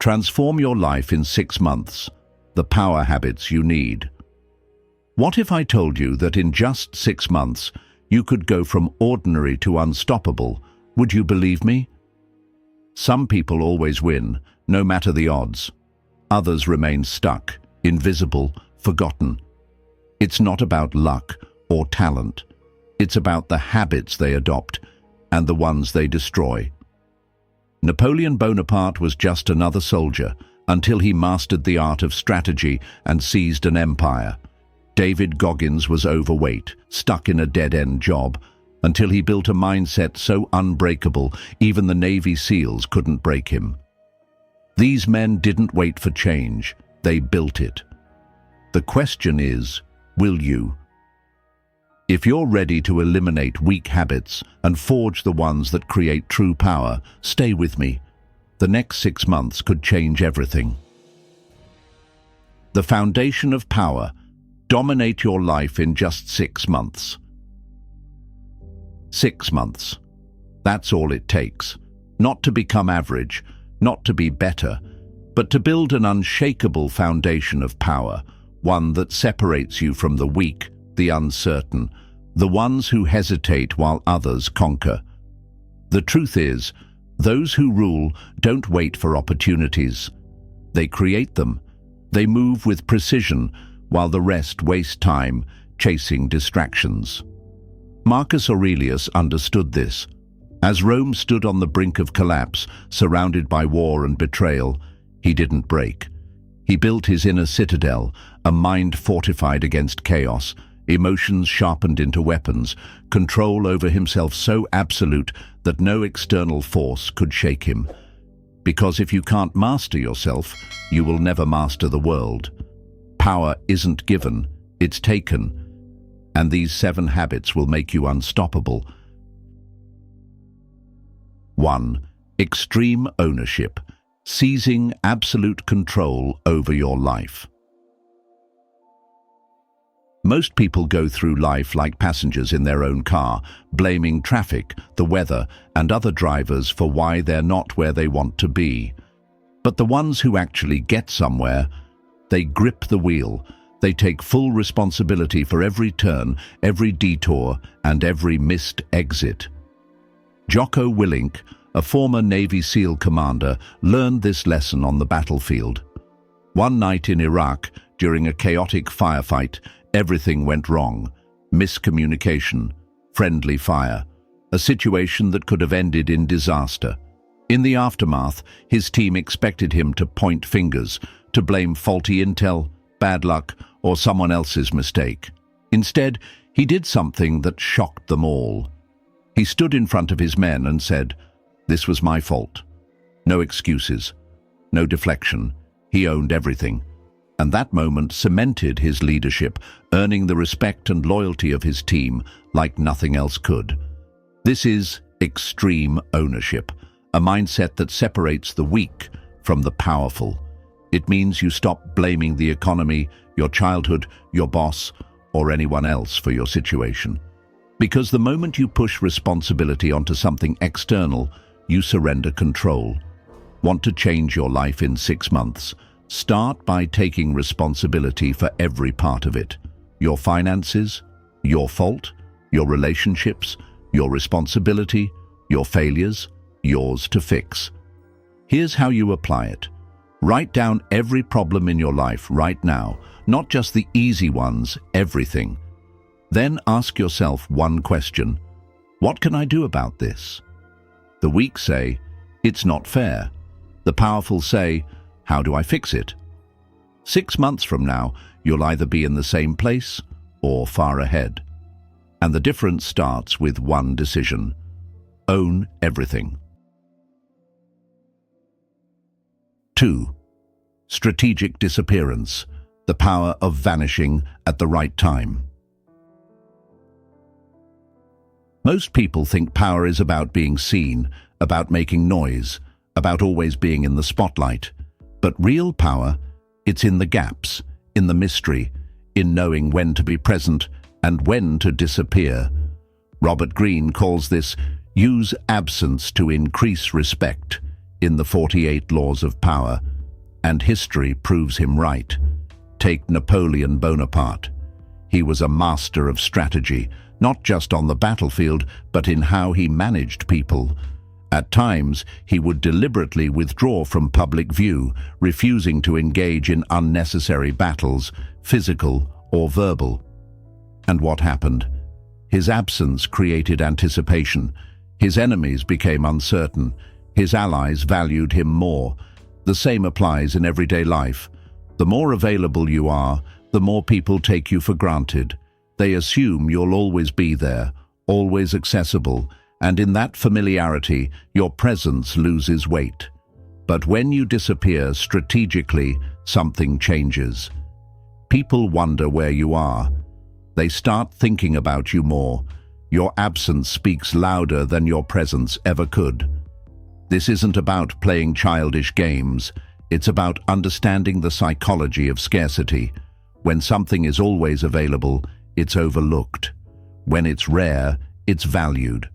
Transform your life in 6 months. The power habits you need. What if I told you that in just 6 months, you could go from ordinary to unstoppable? Would you believe me? Some people always win, no matter the odds. Others remain stuck, invisible, forgotten. It's not about luck or talent. It's about the habits they adopt and the ones they destroy. Napoleon Bonaparte was just another soldier until he mastered the art of strategy and seized an empire. David Goggins was overweight, stuck in a dead-end job, until he built a mindset so unbreakable even the Navy SEALs couldn't break him. These men didn't wait for change, they built it. The question is, will you? If you're ready to eliminate weak habits and forge the ones that create true power, stay with me. The next 6 months could change everything. The foundation of power. Dominate your life in just 6 months. 6 months. That's all it takes. Not to become average, not to be better, but to build an unshakable foundation of power, one that separates you from the weak, the uncertain, the ones who hesitate while others conquer. The truth is, those who rule don't wait for opportunities. They create them. They move with precision, while the rest waste time chasing distractions. Marcus Aurelius understood this. As Rome stood on the brink of collapse, surrounded by war and betrayal, he didn't break. He built his inner citadel, a mind fortified against chaos, emotions sharpened into weapons, control over himself so absolute that no external force could shake him. Because if you can't master yourself, you will never master the world. Power isn't given, it's taken. And these 7 habits will make you unstoppable. 1. Extreme ownership. Seizing absolute control over your life. Most people go through life like passengers in their own car, blaming traffic, the weather, and other drivers for why they're not where they want to be. But the ones who actually get somewhere, they grip the wheel. They take full responsibility for every turn, every detour, and every missed exit. Jocko Willink, a former Navy SEAL commander, learned this lesson on the battlefield. One night in Iraq, during a chaotic firefight, everything went wrong. Miscommunication, friendly fire, a situation that could have ended in disaster. In the aftermath, his team expected him to point fingers, to blame faulty intel, bad luck, or someone else's mistake. Instead, he did something that shocked them all. He stood in front of his men and said, "This was my fault." No excuses, no deflection. He owned everything. And that moment cemented his leadership, earning the respect and loyalty of his team like nothing else could. This is extreme ownership, a mindset that separates the weak from the powerful. It means you stop blaming the economy, your childhood, your boss, or anyone else for your situation. Because the moment you push responsibility onto something external, you surrender control. Want to change your life in 6 months? Start by taking responsibility for every part of it. Your finances, your fault, your relationships, your responsibility, your failures, yours to fix. Here's how you apply it. Write down every problem in your life right now, not just the easy ones, everything. Then ask yourself one question. What can I do about this? The weak say, it's not fair. The powerful say, how do I fix it? 6 months from now, you'll either be in the same place or far ahead. And the difference starts with one decision. Own everything. 2. Strategic disappearance. The power of vanishing at the right time. Most people think power is about being seen, about making noise, about always being in the spotlight. But real power, it's in the gaps, in the mystery, in knowing when to be present and when to disappear. Robert Greene calls this use absence to increase respect in the 48 Laws of Power. And history proves him right. Take Napoleon Bonaparte. He was a master of strategy, not just on the battlefield, but in how he managed people. At times, he would deliberately withdraw from public view, refusing to engage in unnecessary battles, physical or verbal. And what happened? His absence created anticipation. His enemies became uncertain. His allies valued him more. The same applies in everyday life. The more available you are, the more people take you for granted. They assume you'll always be there, always accessible, and in that familiarity, your presence loses weight. But when you disappear strategically, something changes. People wonder where you are. They start thinking about you more. Your absence speaks louder than your presence ever could. This isn't about playing childish games. It's about understanding the psychology of scarcity. When something is always available, it's overlooked. When it's rare, it's valued.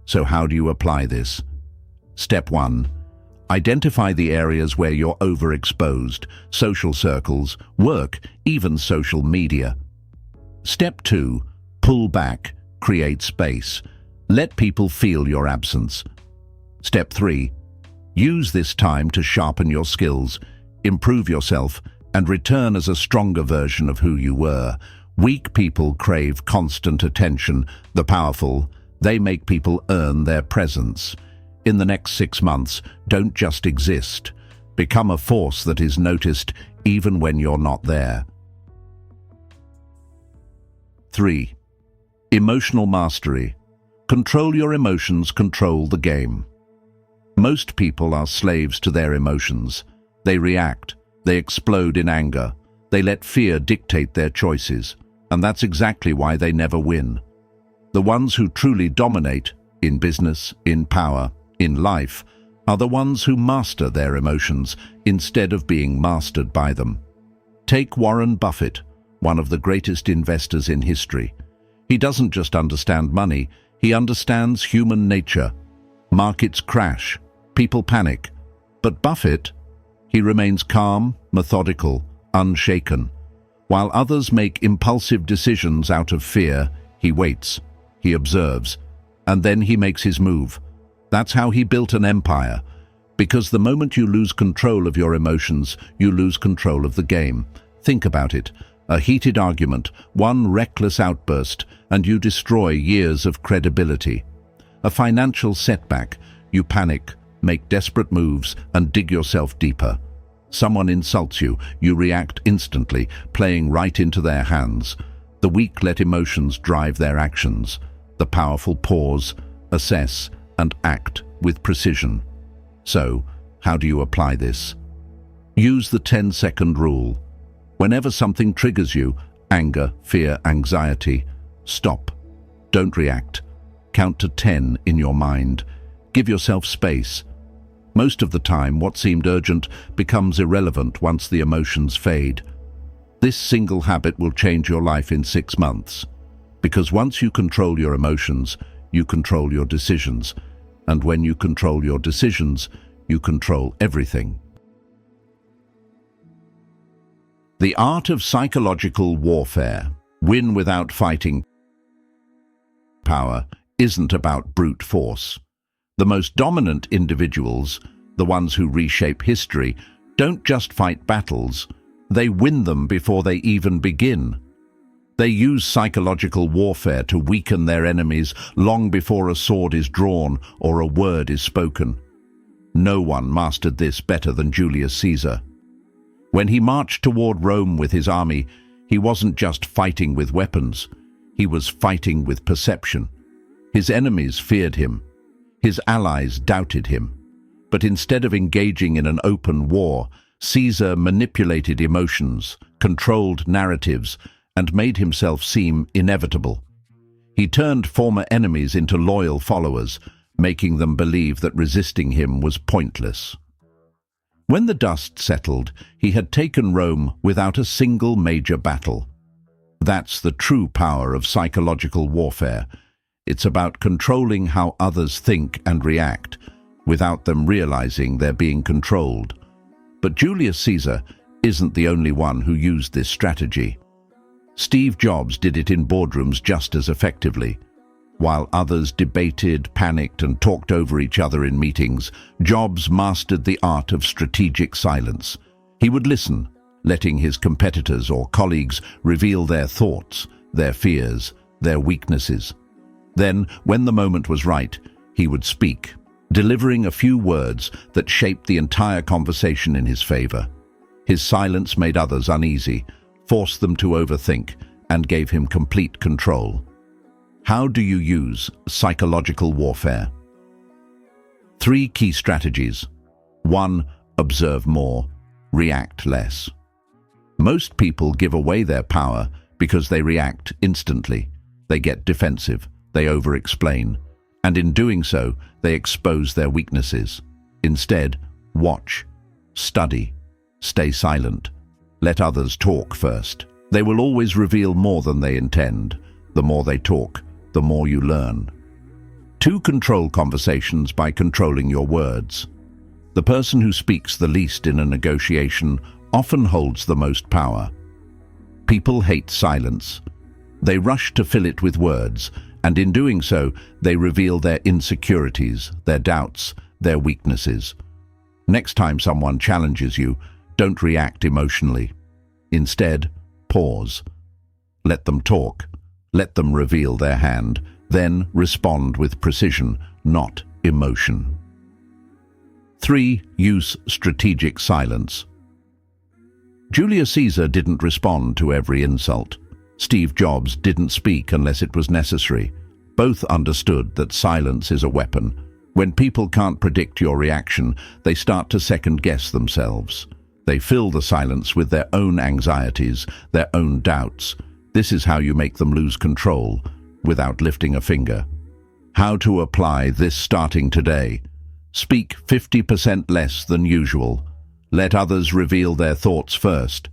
So how do you apply this? Step 1. Identify the areas where you're overexposed: social circles, work, even social media. Step 2. Pull back, create space. Let people feel your absence. Step 3. Use this time to sharpen your skills, improve yourself, and return as a stronger version of who you were. Weak people crave constant attention. The powerful, they make people earn their presence. In the next 6 months, don't just exist. Become a force that is noticed even when you're not there. 3. Emotional mastery. Control your emotions, control the game. Most people are slaves to their emotions. They react, they explode in anger, they let fear dictate their choices, and that's exactly why they never win. The ones who truly dominate, in business, in power, in life, are the ones who master their emotions instead of being mastered by them. Take Warren Buffett, one of the greatest investors in history. He doesn't just understand money, he understands human nature. Markets crash, people panic. But Buffett, he remains calm, methodical, unshaken. While others make impulsive decisions out of fear, he waits, he observes, and then he makes his move. That's how he built an empire. Because the moment you lose control of your emotions, you lose control of the game. Think about it. A heated argument, one reckless outburst, and you destroy years of credibility. A financial setback, you panic, make desperate moves, and dig yourself deeper. Someone insults you, you react instantly, playing right into their hands. The weak let emotions drive their actions. The powerful pause, assess, and act with precision. So, how do you apply this? Use the 10-second rule. Whenever something triggers you, anger, fear, anxiety, stop. Don't react. Count to 10 in your mind. Give yourself space. Most of the time, what seemed urgent becomes irrelevant once the emotions fade. This single habit will change your life in 6 months. Because once you control your emotions, you control your decisions. And when you control your decisions, you control everything. The art of psychological warfare. Win without fighting. Power isn't about brute force. The most dominant individuals, the ones who reshape history, don't just fight battles, they win them before they even begin. They use psychological warfare to weaken their enemies long before a sword is drawn or a word is spoken. No one mastered this better than Julius Caesar. When he marched toward Rome with his army, he wasn't just fighting with weapons, he was fighting with perception. His enemies feared him. His allies doubted him. But instead of engaging in an open war, Caesar manipulated emotions, controlled narratives, and made himself seem inevitable. He turned former enemies into loyal followers, making them believe that resisting him was pointless. When the dust settled, he had taken Rome without a single major battle. That's the true power of psychological warfare. It's about controlling how others think and react, without them realizing they're being controlled. But Julius Caesar isn't the only one who used this strategy. Steve Jobs did it in boardrooms just as effectively. While others debated, panicked, and talked over each other in meetings, Jobs mastered the art of strategic silence. He would listen, letting his competitors or colleagues reveal their thoughts, their fears, their weaknesses. Then, when the moment was right, he would speak, delivering a few words that shaped the entire conversation in his favor. His silence made others uneasy, forced them to overthink, and gave him complete control. How do you use psychological warfare? 3 key strategies. 1. Observe more, react less. Most people give away their power because they react instantly. They get defensive, they over-explain, and in doing so, they expose their weaknesses. Instead, watch, study, stay silent. Let others talk first. They will always reveal more than they intend. The more they talk, the more you learn. 2. Control conversations by controlling your words. The person who speaks the least in a negotiation often holds the most power. People hate silence. They rush to fill it with words, and in doing so, they reveal their insecurities, their doubts, their weaknesses. Next time someone challenges you, don't react emotionally. Instead, pause. Let them talk. Let them reveal their hand, then respond with precision, not emotion. 3. Use strategic silence. Julius Caesar didn't respond to every insult. Steve Jobs didn't speak unless it was necessary. Both understood that silence is a weapon. When people can't predict your reaction, they start to second-guess themselves. They fill the silence with their own anxieties, their own doubts. This is how you make them lose control, without lifting a finger. How to apply this starting today. Speak 50% less than usual. Let others reveal their thoughts first.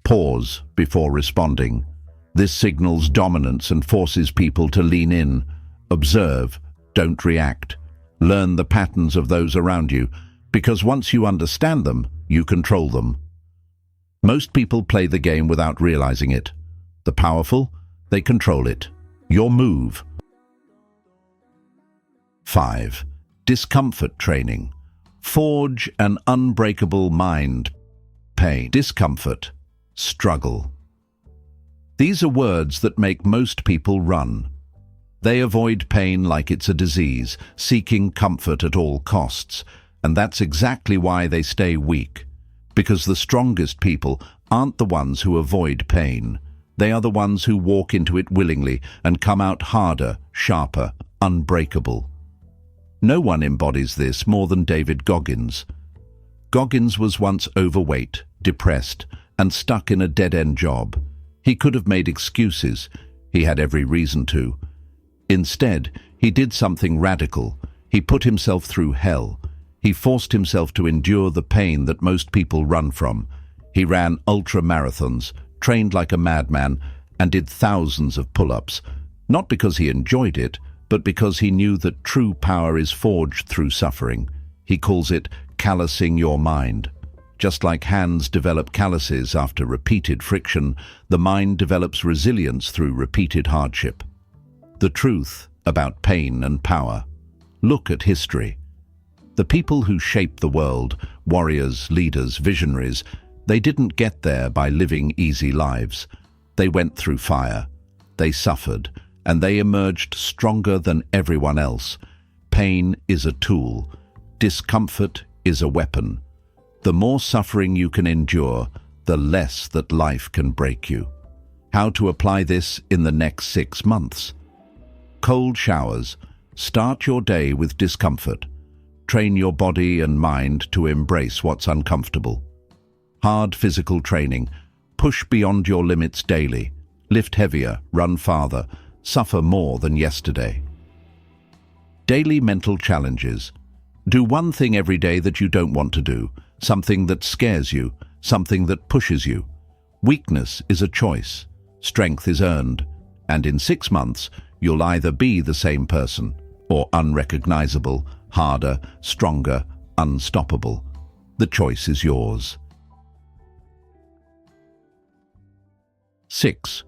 Pause before responding. This signals dominance and forces people to lean in. Observe, don't react. Learn the patterns of those around you, because once you understand them, you control them. Most people play the game without realizing it. The powerful, they control it. Your move. 5. Discomfort training. Forge an unbreakable mind. Pain. Discomfort. Struggle. These are words that make most people run. They avoid pain like it's a disease, seeking comfort at all costs. And that's exactly why they stay weak. Because the strongest people aren't the ones who avoid pain. They are the ones who walk into it willingly and come out harder, sharper, unbreakable. No one embodies this more than David Goggins. Goggins was once overweight, depressed, and stuck in a dead-end job. He could have made excuses. He had every reason to. Instead, he did something radical. He put himself through hell. He forced himself to endure the pain that most people run from. He ran ultra-marathons, trained like a madman, and did thousands of pull-ups, not because he enjoyed it, but because he knew that true power is forged through suffering. He calls it callousing your mind. Just like hands develop calluses after repeated friction, the mind develops resilience through repeated hardship. The truth about pain and power. Look at history. The people who shaped the world, warriors, leaders, visionaries, they didn't get there by living easy lives. They went through fire. They suffered, and they emerged stronger than everyone else. Pain is a tool. Discomfort is a weapon. The more suffering you can endure, the less that life can break you. How to apply this in the next 6 months? Cold showers. Start your day with discomfort. Train your body and mind to embrace what's uncomfortable. Hard physical training. Push beyond your limits daily. Lift heavier, run farther, suffer more than yesterday. Daily mental challenges. Do one thing every day that you don't want to do, something that scares you, something that pushes you. Weakness is a choice. Strength is earned. And in 6 months, you'll either be the same person or unrecognizable, harder, stronger, unstoppable. The choice is yours. 6.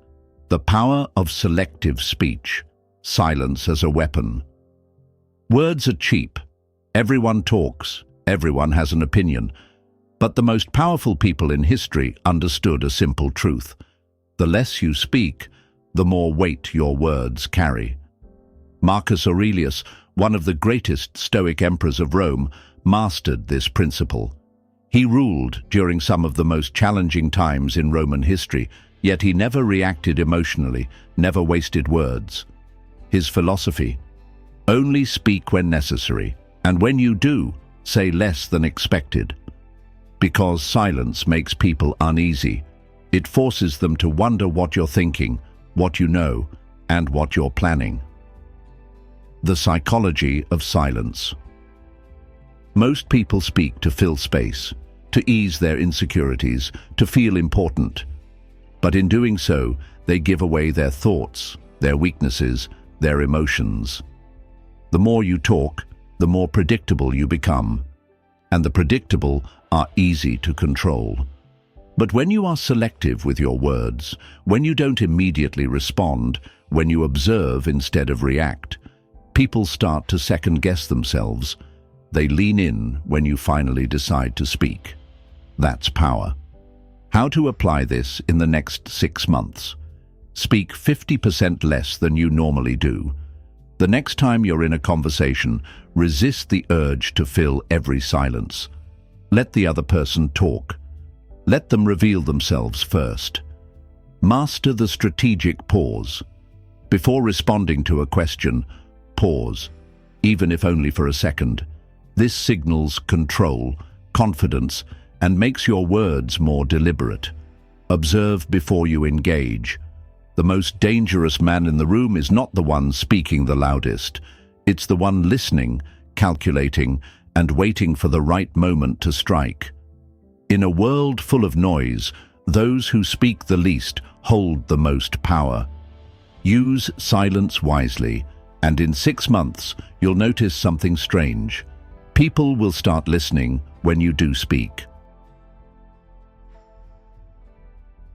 The power of selective speech. Silence as a weapon. Words are cheap. Everyone talks. Everyone has an opinion. But the most powerful people in history understood a simple truth. The less you speak, the more weight your words carry. Marcus Aurelius, one of the greatest Stoic emperors of Rome, mastered this principle. He ruled during some of the most challenging times in Roman history, yet he never reacted emotionally, never wasted words. His philosophy: only speak when necessary, and when you do, say less than expected. Because silence makes people uneasy. It forces them to wonder what you're thinking, what you know, and what you're planning. The psychology of silence. Most people speak to fill space, to ease their insecurities, to feel important. But in doing so, they give away their thoughts, their weaknesses, their emotions. The more you talk, the more predictable you become. And the predictable are easy to control. But when you are selective with your words, when you don't immediately respond, when you observe instead of react, people start to second-guess themselves. They lean in when you finally decide to speak. That's power. How to apply this in the next 6 months. Speak 50% less than you normally do. The next time you're in a conversation, resist the urge to fill every silence. Let the other person talk. Let them reveal themselves first. Master the strategic pause. Before responding to a question, pause, even if only for a second. This signals control, confidence, and makes your words more deliberate. Observe before you engage. The most dangerous man in the room is not the one speaking the loudest. It's the one listening, calculating, and waiting for the right moment to strike. In a world full of noise, those who speak the least hold the most power. Use silence wisely, and in 6 months, you'll notice something strange. People will start listening when you do speak.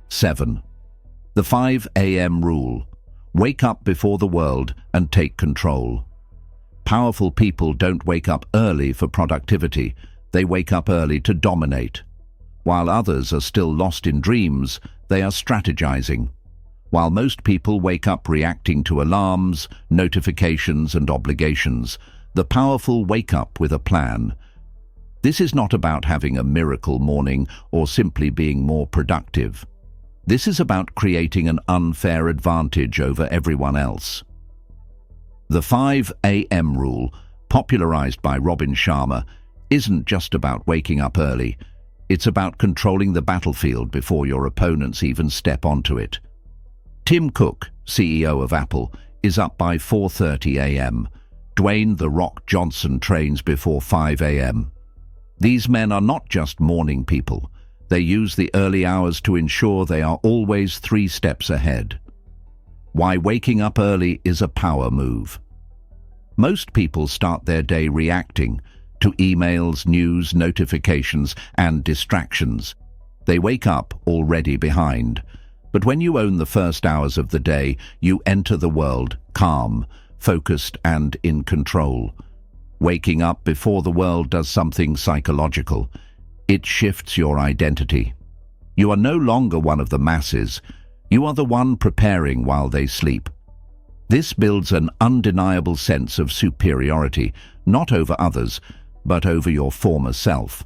7. The 5 a.m. rule. Wake up before the world and take control. Powerful people don't wake up early for productivity. They wake up early to dominate. While others are still lost in dreams, they are strategizing. While most people wake up reacting to alarms, notifications, and obligations, the powerful wake up with a plan. This is not about having a miracle morning or simply being more productive. This is about creating an unfair advantage over everyone else. The 5 a.m. rule, popularized by Robin Sharma, isn't just about waking up early. It's about controlling the battlefield before your opponents even step onto it. Tim Cook, CEO of Apple, is up by 4:30 a.m. Dwayne "The Rock" Johnson trains before 5 a.m. These men are not just morning people. They use the early hours to ensure they are always 3 steps ahead. Why waking up early is a power move. Most people start their day reacting to emails, news, notifications, and distractions. They wake up already behind. But when you own the first hours of the day, you enter the world calm, focused, and in control. Waking up before the world does something psychological. It shifts your identity. You are no longer one of the masses. You are the one preparing while they sleep. This builds an undeniable sense of superiority, not over others, but over your former self.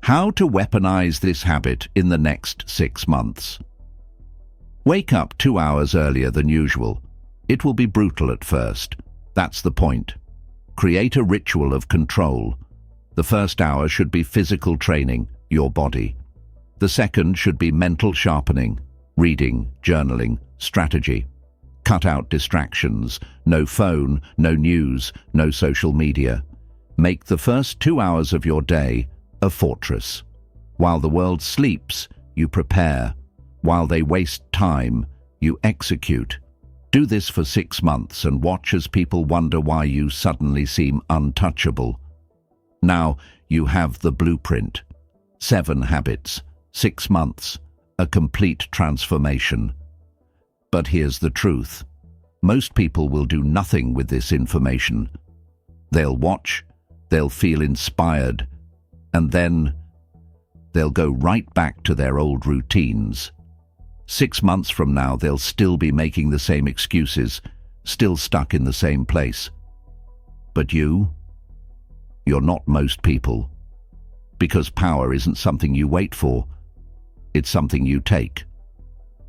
How to weaponize this habit in the next 6 months. Wake up 2 hours earlier than usual. It will be brutal at first. That's the point. Create a ritual of control. The first hour should be physical training, your body. The second should be mental sharpening, reading, journaling, strategy. Cut out distractions. No phone, no news, no social media. Make the first 2 hours of your day a fortress. While the world sleeps, you prepare. While they waste time, you execute. Do this for 6 months and watch as people wonder why you suddenly seem untouchable. Now, You have the blueprint. 7 habits, 6 months, a complete transformation. But here's the truth. Most people will do nothing with this information. They'll watch, they'll feel inspired, and then they'll go right back to their old routines. 6 months from now, they'll still be making the same excuses, still stuck in the same place. But you're not most people. Because power isn't something you wait for, it's something you take.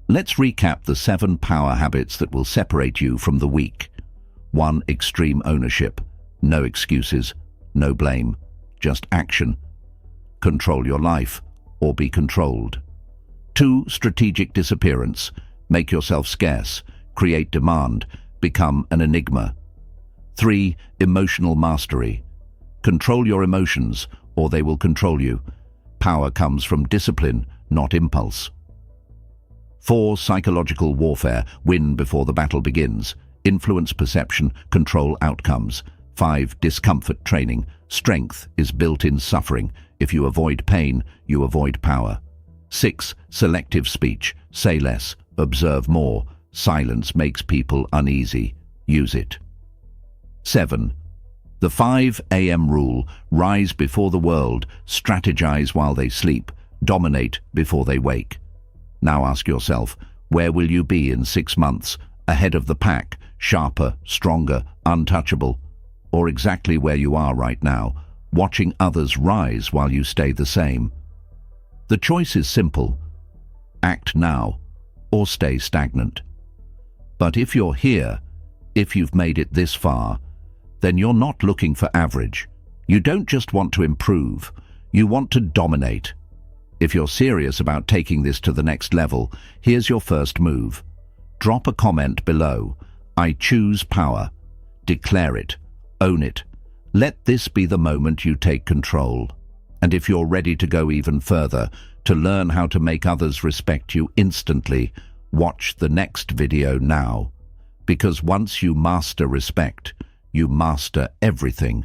Let's recap the 7 power habits that will separate you from the weak. 1. Extreme ownership. No excuses, no blame, just action. Control your life, or be controlled. 2. Strategic disappearance. Make yourself scarce, create demand, become an enigma. 3. Emotional mastery. Control your emotions, or they will control you. Power comes from discipline, not impulse. 4. Psychological warfare. Win before the battle begins. Influence perception, control outcomes. 5. Discomfort training. Strength is built in suffering. If you avoid pain, you avoid power. 6. Selective speech. Say less, observe more. Silence makes people uneasy. Use it. 7. The 5 a.m. rule. Rise before the world, strategize while they sleep, dominate before they wake. Now ask yourself, where will you be in 6 months? Ahead of the pack, sharper, stronger, untouchable? Or exactly where you are right now, watching others rise while you stay the same? The choice is simple. Act now, or stay stagnant. But if you're here, if you've made it this far, then you're not looking for average. You don't just want to improve, you want to dominate. If you're serious about taking this to the next level, here's your first move. Drop a comment below. I choose power. Declare it. Own it. Let this be the moment you take control. And if you're ready to go even further, to learn how to make others respect you instantly, watch the next video now. Because once you master respect, you master everything